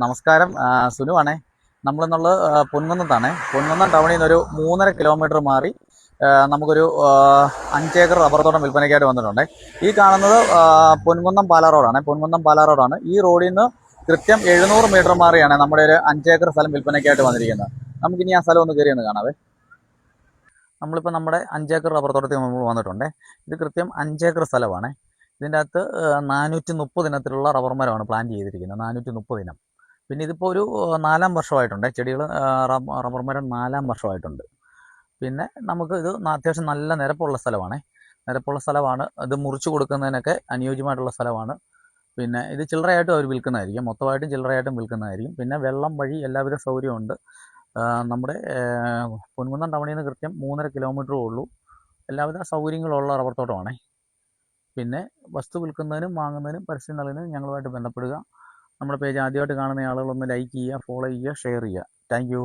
നമസ്കാരം. സുനുവാണേ. നമ്മളിന്നുള്ളത് പൊൻകുന്നത്താണ്. പൊൻകുന്നം ടൗണിൽ നിന്ന് ഒരു 3.5 കിലോമീറ്റർ മാറി നമുക്കൊരു 5 ഏക്കർ റബ്ബർ തോട്ടം വിൽപ്പനയ്ക്കായിട്ട് വന്നിട്ടുണ്ട്. ഈ കാണുന്നത് പൊൻകുന്നം പാലാ റോഡാണ്. പൊൻകുന്നം പാലാ റോഡാണ്. ഈ റോഡിൽ നിന്ന് കൃത്യം 700 മീറ്റർ മാറിയാണ് നമ്മുടെ ഒരു 5 ഏക്കർ സ്ഥലം വിൽപ്പനയ്ക്കായിട്ട് വന്നിരിക്കുന്നത്. നമുക്കിനി ആ സ്ഥലം ഒന്ന് കയറി ഒന്ന് കാണാവേ. നമ്മളിപ്പോൾ നമ്മുടെ 5 ഏക്കർ റബ്ബർ തോട്ടത്തിൽ നമ്മൾ വന്നിട്ടുണ്ട്. ഇത് കൃത്യം 5 ഏക്കർ സ്ഥലമാണ്. ഇതിൻ്റെ അകത്ത് 430 ഇനത്തിലുള്ള റബ്ബർ മരമാണ് പ്ലാൻ ചെയ്തിരിക്കുന്നത്. 430 ഇനം. പിന്നെ ഇതിപ്പോൾ ഒരു 4-ാം വർഷമായിട്ടുണ്ട്. ചെടികൾ റബ്ബർ മരം 4-ാം വർഷമായിട്ടുണ്ട്. പിന്നെ നമുക്ക് ഇത് അത്യാവശ്യം നല്ല നിരപ്പുള്ള സ്ഥലമാണ്. നിരപ്പുള്ള സ്ഥലമാണ്. ഇത് മുറിച്ച് കൊടുക്കുന്നതിനൊക്കെ അനുയോജ്യമായിട്ടുള്ള സ്ഥലമാണ്. പിന്നെ ഇത് ചില്ലറയായിട്ടും അവർ വിൽക്കുന്നതായിരിക്കും. മൊത്തമായിട്ടും ചില്ലറയായിട്ടും വിൽക്കുന്നതായിരിക്കും. പിന്നെ വെള്ളം വഴി എല്ലാവിധ സൗകര്യമുണ്ട്. നമ്മുടെ പൊൻകുന്നം ടൗണിൽ നിന്ന് കൃത്യം 3.5 കിലോമീറ്ററേ ഉള്ളൂ. എല്ലാവിധ സൗകര്യങ്ങളുള്ള റബ്ബർ തോട്ടമാണ്. പിന്നെ വസ്തു വിൽക്കുന്നതിനും വാങ്ങുന്നതിനും പരസ്യം നൽകുന്നതിനും ഞങ്ങളുമായിട്ട് ബന്ധപ്പെടുക. നമ്മുടെ പേജ് ആദ്യമായിട്ട് കാണുന്ന ആളുകളൊന്ന് ലൈക്ക് ചെയ്യുക, ഫോളോ ചെയ്യുക, ഷെയർ ചെയ്യുക. Thank you.